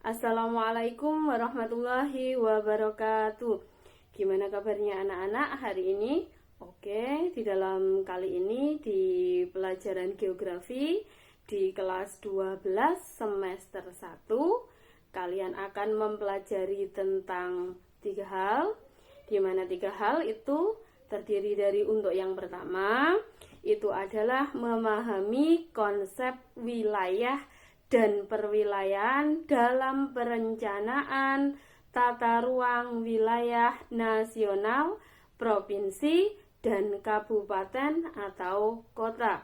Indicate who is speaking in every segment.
Speaker 1: Assalamualaikum warahmatullahi wabarakatuh. Gimana kabarnya anak-anak hari ini? Oke, di dalam kali ini di pelajaran geografi di kelas 12 semester 1 kalian akan mempelajari tentang 3 hal. Di mana 3 hal itu terdiri dari untuk yang pertama itu adalah memahami konsep wilayah dan perwilayahan dalam perencanaan tata ruang wilayah nasional, provinsi, dan kabupaten atau kota.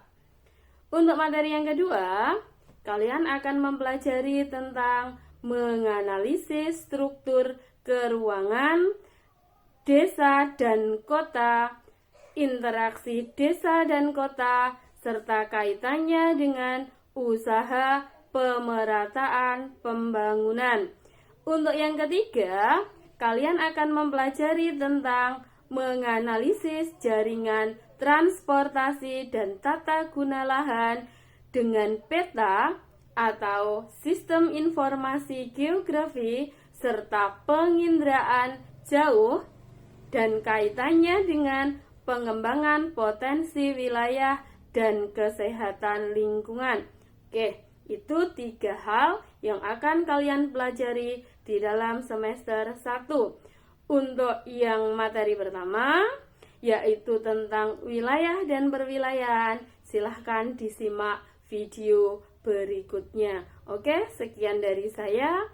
Speaker 1: Untuk materi yang kedua, kalian akan mempelajari tentang menganalisis struktur keruangan desa dan kota, interaksi desa dan kota, serta kaitannya dengan usaha pemerataan pembangunan. Untuk yang ketiga, kalian akan mempelajari tentang menganalisis jaringan transportasi dan tata guna lahan dengan peta atau sistem informasi geografi serta penginderaan jauh dan kaitannya dengan pengembangan potensi wilayah dan kesehatan lingkungan. Oke, itu 3 hal yang akan kalian pelajari di dalam semester 1. Untuk yang materi pertama, yaitu tentang wilayah dan perwilayahan, silahkan disimak video berikutnya. Oke, sekian dari saya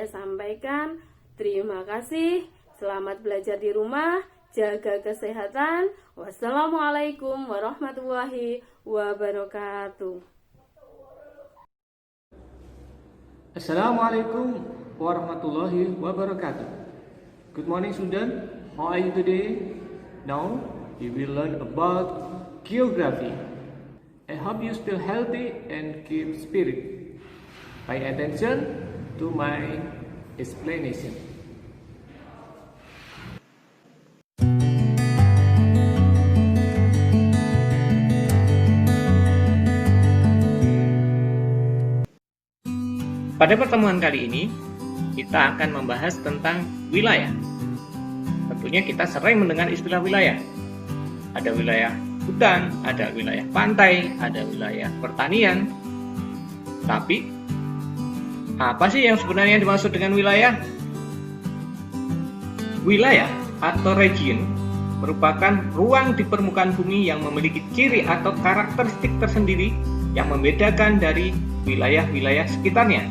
Speaker 1: sampaikan. Terima kasih, selamat belajar di rumah, jaga kesehatan. Wassalamualaikum warahmatullahi wabarakatuh.
Speaker 2: Assalamualaikum warahmatullahi wabarakatuh. Good morning student, how are you today? Now we will learn about geography. I hope you still healthy and keep spirit. Pay attention to my explanation.
Speaker 3: Pada pertemuan kali ini, kita akan membahas tentang wilayah. Tentunya kita sering mendengar istilah wilayah. Ada wilayah hutan, ada wilayah pantai, ada wilayah pertanian. Tapi, apa sih yang sebenarnya dimaksud dengan wilayah? Wilayah atau region merupakan ruang di permukaan bumi yang memiliki ciri atau karakteristik tersendiri yang membedakan dari wilayah-wilayah sekitarnya.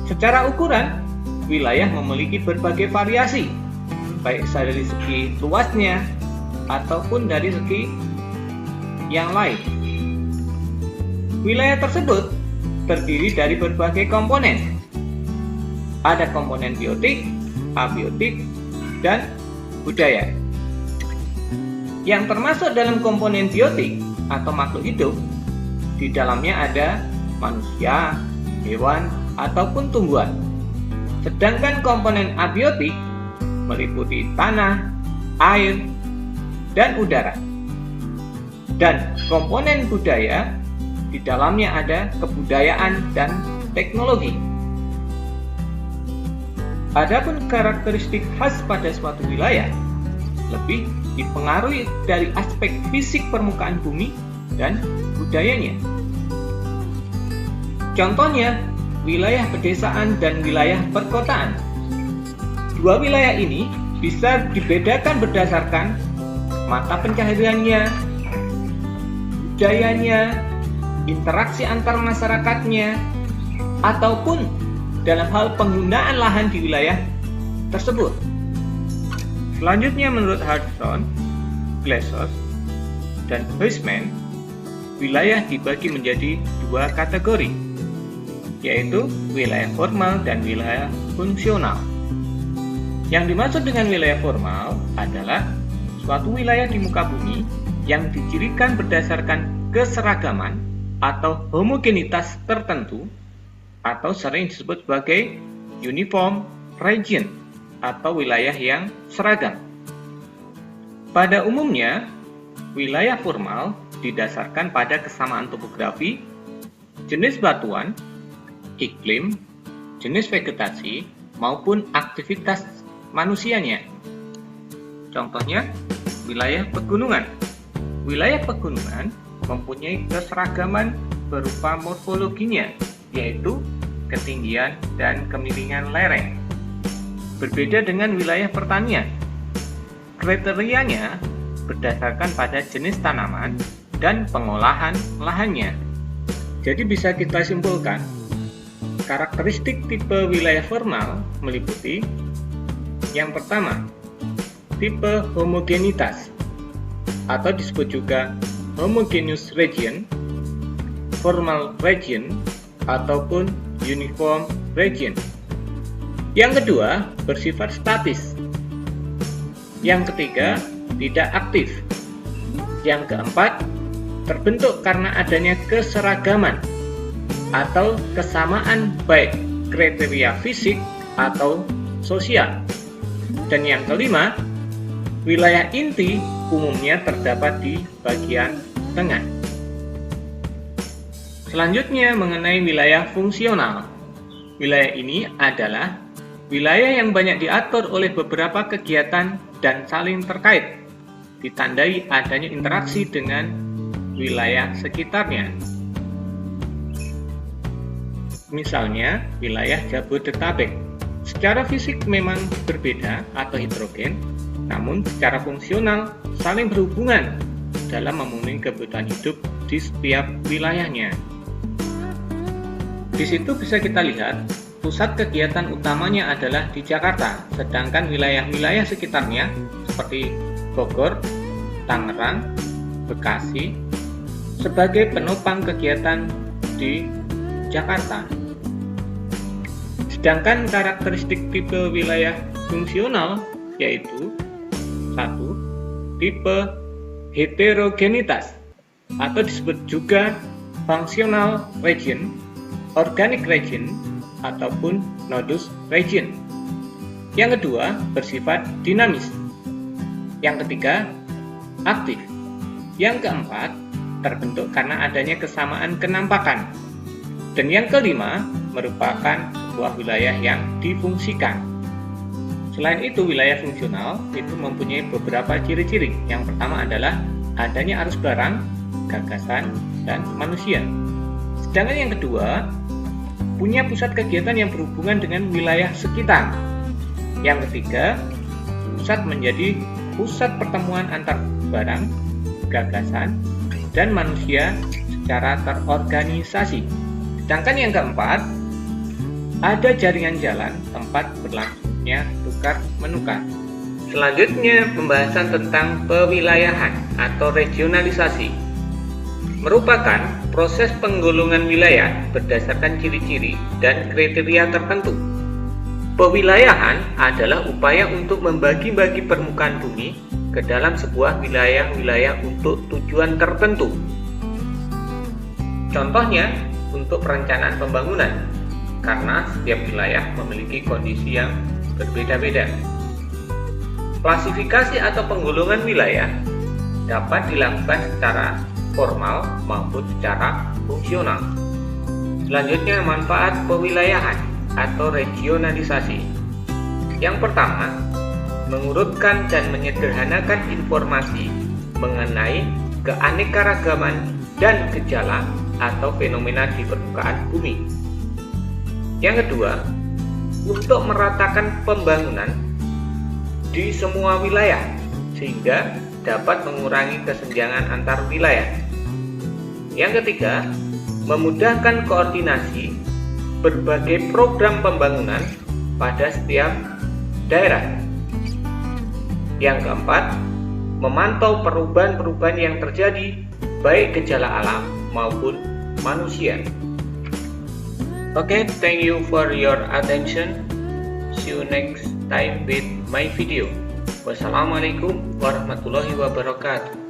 Speaker 3: Secara ukuran, wilayah memiliki berbagai variasi, baik dari segi luasnya ataupun dari segi yang lain. Wilayah tersebut terdiri dari berbagai komponen. Ada komponen biotik, abiotik, dan budaya. Yang termasuk dalam komponen biotik atau makhluk hidup, di dalamnya ada manusia, hewan, ataupun tumbuhan. Sedangkan komponen abiotik meliputi tanah, air, dan udara. Dan komponen budaya di dalamnya ada kebudayaan dan teknologi. Adapun karakteristik khas pada suatu wilayah lebih dipengaruhi dari aspek fisik permukaan bumi dan budayanya. Contohnya, wilayah pedesaan dan wilayah perkotaan. Dua wilayah ini bisa dibedakan berdasarkan mata pencahariannya, budayanya, interaksi antar masyarakatnya, ataupun dalam hal penggunaan lahan di wilayah tersebut. Selanjutnya, menurut Hudson, Glassos, dan Huysman, wilayah dibagi menjadi 2 kategori, yaitu wilayah formal dan wilayah fungsional. Yang dimaksud dengan wilayah formal adalah suatu wilayah di muka bumi yang dicirikan berdasarkan keseragaman atau homogenitas tertentu, atau sering disebut sebagai uniform region atau wilayah yang seragam. Pada umumnya, wilayah formal didasarkan pada kesamaan topografi, jenis batuan, iklim, jenis vegetasi, maupun aktivitas manusianya. Contohnya, wilayah pegunungan. Wilayah pegunungan mempunyai keseragaman berupa morfologinya, yaitu ketinggian dan kemiringan lereng. Berbeda dengan wilayah pertanian. Kriterianya berdasarkan pada jenis tanaman dan pengolahan lahannya. Jadi bisa kita simpulkan, karakteristik tipe wilayah formal meliputi yang pertama, tipe homogenitas atau disebut juga homogeneous region, formal region, ataupun uniform region. Yang kedua, bersifat statis. Yang ketiga, tidak aktif. Yang keempat, terbentuk karena adanya keseragaman atau kesamaan baik kriteria fisik atau sosial. Dan yang kelima, wilayah inti umumnya terdapat di bagian tengah. Selanjutnya mengenai wilayah fungsional. Wilayah ini adalah wilayah yang banyak diatur oleh beberapa kegiatan dan saling terkait, ditandai adanya interaksi dengan wilayah sekitarnya. Misalnya, wilayah Jabodetabek. Secara fisik memang berbeda atau heterogen, namun secara fungsional saling berhubungan dalam memenuhi kebutuhan hidup di setiap wilayahnya. Di situ bisa kita lihat, pusat kegiatan utamanya adalah di Jakarta, sedangkan wilayah-wilayah sekitarnya seperti Bogor, Tangerang, Bekasi sebagai penopang kegiatan di Jakarta. Sedangkan karakteristik tipe wilayah fungsional yaitu 1. Tipe heterogenitas atau disebut juga functional region, organic region, ataupun nodus region. Yang kedua, bersifat dinamis. Yang ketiga, aktif. Yang keempat, terbentuk karena adanya kesamaan kenampakan. Dan yang kelima, merupakan sebuah wilayah yang difungsikan. Selain itu, wilayah fungsional itu mempunyai beberapa ciri-ciri. Yang pertama adalah adanya arus barang, gagasan, dan manusia. Sedangkan yang kedua, punya pusat kegiatan yang berhubungan dengan wilayah sekitar. Yang ketiga, pusat menjadi pusat pertemuan antar barang, gagasan, dan manusia secara terorganisasi. Sedangkan yang keempat, ada jaringan jalan tempat berlangsungnya tukar-menukar. Selanjutnya, pembahasan tentang pewilayahan atau regionalisasi. Merupakan proses penggolongan wilayah berdasarkan ciri-ciri dan kriteria tertentu. Pewilayahan adalah upaya untuk membagi-bagi permukaan bumi ke dalam sebuah wilayah-wilayah untuk tujuan tertentu. Contohnya, untuk perencanaan pembangunan, karena setiap wilayah memiliki kondisi yang berbeda-beda. Klasifikasi atau penggolongan wilayah dapat dilakukan secara formal maupun secara fungsional. Selanjutnya, manfaat pewilayahan atau regionalisasi. Yang pertama, mengurutkan dan menyederhanakan informasi mengenai keanekaragaman dan gejala atau fenomena di permukaan bumi. Yang kedua, untuk meratakan pembangunan di semua wilayah sehingga dapat mengurangi kesenjangan antar wilayah. Yang ketiga, memudahkan koordinasi berbagai program pembangunan pada setiap daerah. Yang keempat, memantau perubahan-perubahan yang terjadi baik gejala alam maupun manusia. Okay, thank you for your attention. See you next time with my video. Wassalamualaikum warahmatullahi wabarakatuh.